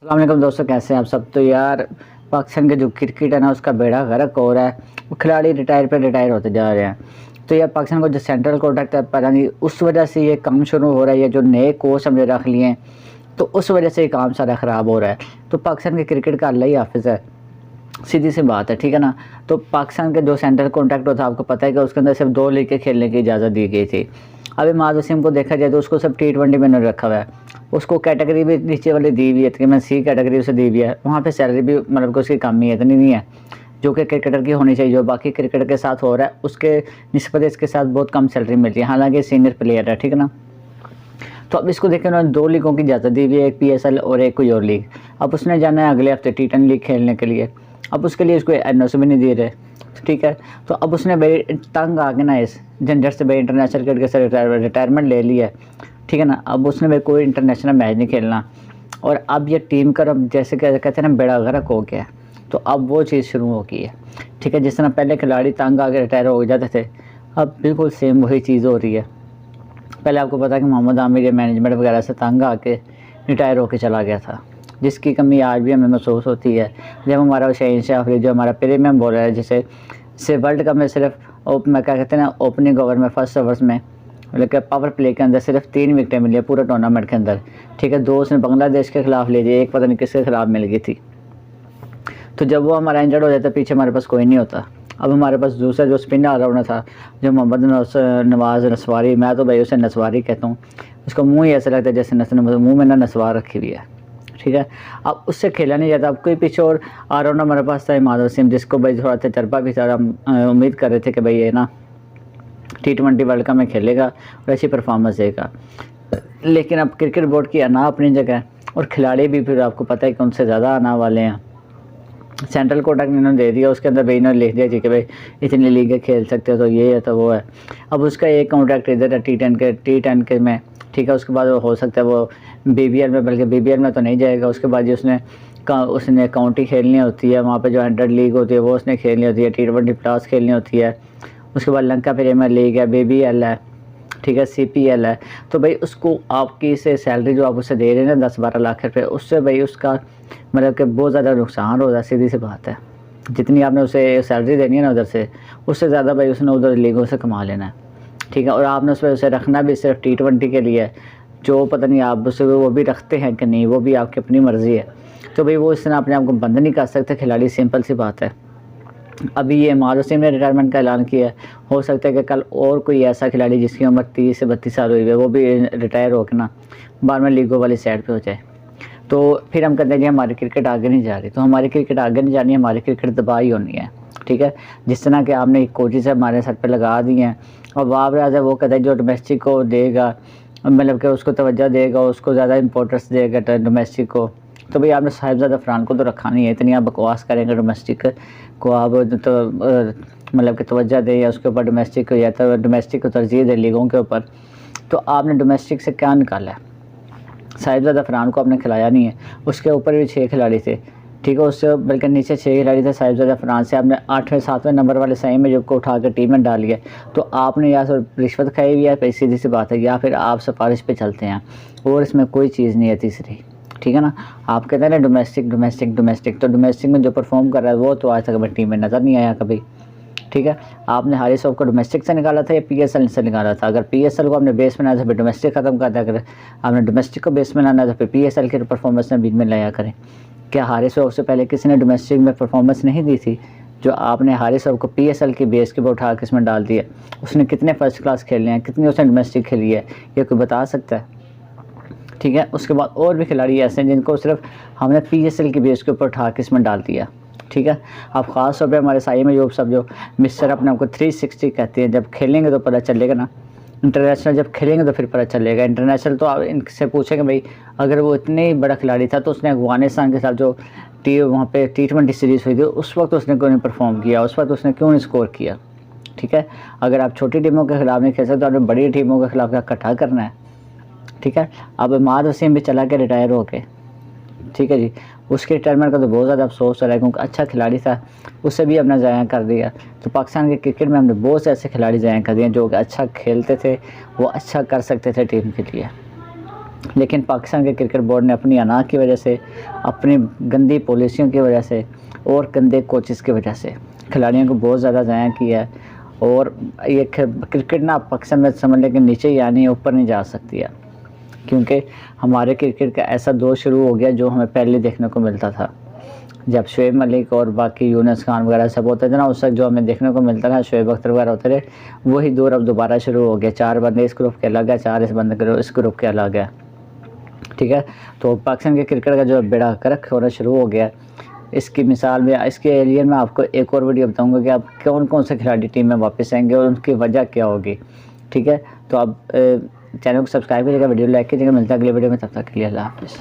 अस्सलाम वालेकुम दोस्तों, कैसे हैं आप सब। तो यार पाकिस्तान के जो क्रिकेट है ना उसका बेड़ा गर्क हो रहा है। वो खिलाड़ी रिटायर होते जा रहे हैं। तो यार पाकिस्तान को जो सेंट्रल कॉन्ट्रैक्ट है पता नहीं उस वजह से ये काम शुरू हो रहा है। ये जो नए कोच हमने रख लिए हैं तो उस वजह से ये काम सारा ख़राब हो रहा है। तो पाकिस्तान के क्रिकेट का अल्लाह ही हाफिज़ है, सीधी सी बात है, ठीक है ना। तो पाकिस्तान के जो सेंट्रल कॉन्ट्रैक्ट होता है आपको पता है कि उसके अंदर सिर्फ 2 लीग के खेलने की इजाज़त दी गई थी। अभी माद वसीम को देखा जाए तो उसको सिर्फ T20 में नहीं रखा हुआ है। उसको कैटेगरी भी नीचे वाली दी हुई है, तकरीबन C कैटेगरी उसे दी हुई है। वहाँ पे सैलरी भी मतलब कि उसकी कम ही है, इतनी नहीं है जो कि क्रिकेटर की होनी चाहिए। जो बाकी क्रिकेटर के साथ हो रहा है उसके निस्बत इसके साथ बहुत कम सैलरी मिलती है, हालांकि सीनियर प्लेयर है, ठीक है ना। तो अब इसको देखें, उन्होंने 2 लीगों की इजाज़त दी हुई है, एक PSL और एक कोई और लीग। अब उसने जाना है अगले हफ्ते T10 लीग खेलने के लिए। अब उसके लिए उसको NOC भी नहीं दे रहे, ठीक है। तो अब उसने भाई तंग आ के ना इस झंझट से भाई इंटरनेशनल क्रिकेट से रिटायरमेंट ले ली है, ठीक है ना। अब उसने भाई कोई इंटरनेशनल मैच नहीं खेलना और अब ये टीम का अब जैसे कहते हैं ना बेड़ा गर्क हो गया है। तो अब वो चीज़ शुरू हो गई है, ठीक है। जिस तरह पहले खिलाड़ी तंग आके रिटायर हो जाते थे, अब बिल्कुल सेम वही चीज़ हो रही है। पहले आपको पता है कि मोहम्मद आमिर ये मैनेजमेंट वगैरह से तंग आके रिटायर होके चला गया था, जिसकी कमी आज भी हमें महसूस होती है। जब हमारा शहनशाह अफरीदी जो हमारा प्रीमियम बॉलर है, जिसे वर्ल्ड कप में सिर्फ मैं क्या कहते हैं ना ओपनिंग ओवर में फर्स्ट ओवर्स में लेकिन पावर प्ले के अंदर सिर्फ 3 विकेटें मिली है पूरे टूर्नामेंट के अंदर, ठीक है। 2 उसने बांग्लादेश के खिलाफ ले ली, एक पता नहीं किसके खिलाफ मिल गई थी। तो जब वो हमारा इंजर्ड हो जाता पीछे हमारे पास कोई नहीं होता। अब हमारे पास दूसरा जो स्पिन ऑलराउंडर था जो मोहम्मद नवाज़ नसवारी, मैं तो भाई उसे नसवारी कहता हूँ। उसका मुंह ही ऐसा लगता है जैसे मुंह में ना नसवार रखी हुई है, ठीक है। अब उससे खेला नहीं जाता। अब कोई पीछे और ऑलराउंडर हमारे पास था इमाद वसीम, जिसको भाई थोड़ा तजर्बा भी था। हम उम्मीद कर रहे थे कि भाई ये ना T20 वर्ल्ड कप में खेलेगा और अच्छी परफॉर्मेंस देगा। लेकिन अब क्रिकेट बोर्ड की अना अपनी जगह और खिलाड़ी भी फिर आपको पता है कि उनसे ज़्यादा आना वाले हैं। सेंट्रल कोटा इन्होंने दे दिया, उसके अंदर भाई इन्होंने लिख दिया कि भाई इतनी लीगें खेल सकते हो, तो ये है तो वो है। अब उसका एक कॉन्ट्रैक्ट इधर है T10 के में, ठीक है। उसके बाद वो हो सकता है वो BBL में, बल्कि BBL में तो नहीं जाएगा। उसके बाद उसने काउंटी खेलनी होती है, वहाँ पे जो 100 लीग होती है वो उसने खेलनी होती है, T20 प्लस खेलनी होती है। उसके बाद लंका प्रीमियर लीग है, BBL है, ठीक है, CPL है। तो भाई उसको आपकी से सैलरी जो आप उसे दे रहे हैं ना 10-12 लाख रुपये, उससे भाई उसका मतलब कि बहुत ज़्यादा नुकसान हो रहा है, सीधी सी बात है। जितनी आपने उसे सैलरी देनी है ना उधर से, उससे ज़्यादा भाई उसने उधर लीगों से कमा लेना है, ठीक है। और आपने उसे रखना भी सिर्फ T20 के लिए, जो पता नहीं आप उसे वो भी रखते हैं कि नहीं, वो भी आपकी अपनी मर्ज़ी है। तो भाई वो इस तरह अपने आप को बंद नहीं कर सकते खिलाड़ी, सिंपल सी बात है। अभी ये इमाद वसीम ने रिटायरमेंट का ऐलान किया है, हो सकता है कि कल और कोई ऐसा खिलाड़ी जिसकी उम्र 30 से 32 साल हुई है वो भी रिटायर होकर ना बाद में लीगों वाली साइड पे हो जाए। तो फिर हम कहते हैं जी हमारी क्रिकेट आगे नहीं जा रही। तो हमारी क्रिकेट आगे नहीं जानी है, हमारी क्रिकेट तबाही होनी है, ठीक है। जिस तरह के आपने कोचेज हमारे सर पे लगा दिए हैं और बाबर आज़म वो कहता है जो डोमेस्टिक को देगा, मतलब कि उसको तवज्जो देगा, उसको ज़्यादा इंपॉर्टेंस देगा डोमेस्टिक को। तो भाई आपने साहिबजादा फरहान को तो रखा नहीं है, इतनी आप बकवास करेंगे डोमेस्टिक को आप तो मतलब कि तवज्जो दें या उसके ऊपर डोमेस्टिक को, या तो डोमेस्टिक को तरजीह दे लीगों के ऊपर। तो आपने डोमेस्टिक से क्या निकाला है? साहिबजादा फरहान को आपने खिलाया नहीं है, उसके ऊपर भी 6 खिलाड़ी थे, ठीक है। उससे बल्कि नीचे 6 खिलाड़ी थे साहिबजादा फरहान से, आपने 8वें 7वें नंबर वाले सही में जो को उठा कर टीम में डाल लिया। तो आपने या तो रिश्वत खाई हुई है, सीधी सी बात है, या फिर आप सिफारिश पे चलते हैं और इसमें कोई चीज़ नहीं है तीसरी, ठीक है ना। आप कहते हैं ना डोमेस्टिक डोमेस्टिक डोमेस्टिक, तो डोमेस्टिक में जो परफॉर्म कर रहा है वो तो आज तक हमें टीम में नज़र नहीं आया कभी, ठीक है। आपने हारिस रऊफ को डोमेस्टिक से निकाला था या PSL से निकाला था? अगर PSL को आपने बेस बनाया था फिर डोमेस्टिक ख़त्म कर दिया। अगर आपने डोमेस्टिक को बेस बनाना था फिर PSL की परफॉर्मेंस में बीच में लाया करें। क्या हारिस रऊफ से पहले किसी ने डोमेस्टिक में परफॉर्मेंस नहीं दी थी? जो आपने हारिस रऊफ को PSL की बेस के ऊपर उठा के इसमें डाल दिया, उसने कितने फर्स्ट क्लास खेले हैं, कितनी उसने डोमेस्टिक खेली है, ये कोई बता सकता है? ठीक है। उसके बाद और भी खिलाड़ी ऐसे हैं जिनको सिर्फ हमने PSL की बेस के ऊपर उठा के इसमें डाल दिया, ठीक है। अब ख़ास तौर पे हमारे साई में जो सब जो मिस्टर अपने आपको 360 कहते हैं, जब खेलेंगे तो पता चलेगा ना। इंटरनेशनल जब खेलेंगे तो फिर पता चलेगा। इंटरनेशनल तो आप इनसे पूछेंगे भाई अगर वो इतने बड़ा खिलाड़ी था तो उसने अफगानिस्तान के साथ जो वहाँ पे T20 सीरीज़ हुई थी उस वक्त उसने क्यों नहीं परफॉर्म किया, उस वक्त उसने क्यों नहीं स्कोर किया, ठीक है। अगर आप छोटी टीमों के खिलाफ नहीं खेल सकते तो आपने बड़ी टीमों के खिलाफ इकट्ठा करना है, ठीक है। अब इमाद वसीम भी चला के रिटायर हो के, ठीक है जी। उसके रिटायरमेंट का तो बहुत ज़्यादा अफसोस हो रहा है क्योंकि अच्छा खिलाड़ी था, उसे भी अपना ज़ाया कर दिया। तो पाकिस्तान के क्रिकेट में हमने बहुत से ऐसे खिलाड़ी ज़ाया कर दिए जो कि अच्छा खेलते थे, वो अच्छा कर सकते थे टीम के लिए। लेकिन पाकिस्तान के क्रिकेट बोर्ड ने अपनी अना की वजह से, अपनी गंदी पॉलिसियों की वजह से और गंदे कोचेस की वजह से खिलाड़ियों को बहुत ज़्यादा ज़ाया किया है। और ये क्रिकेट ना पाकिस्तान में समझ लें कि नीचे ही आनी है, ऊपर नहीं जा सकती है, क्योंकि हमारे क्रिकेट का ऐसा दौर शुरू हो गया जो हमें पहले देखने को मिलता था। जब शुएब मलिक और बाकी यूनुस खान वगैरह सब होते थे ना, उस वक्त जो हमें देखने को मिलता था, शुएब अख्तर वगैरह होते थे, वही दौर अब दोबारा शुरू हो गया। 4 बंदे इस ग्रुप के अलग है, 4 इस ग्रुप के अलग है, ठीक है। तो पाकिस्तान के क्रिकेट का जो बेड़ा गर्क होना शुरू हो गया, इसकी मिसाल में इसके एरिया में आपको एक और वीडियो बताऊंगा कि आप कौन कौन से खिलाड़ी टीम में वापस आएंगे और उनकी वजह क्या होगी, ठीक है। तो आप चैनल को सब्सक्राइब कीजिएगा, वीडियो लाइक कीजिएगा। मिलता है अगले वीडियो में, तब तक के लिए अल्लाह हाफ़िज़।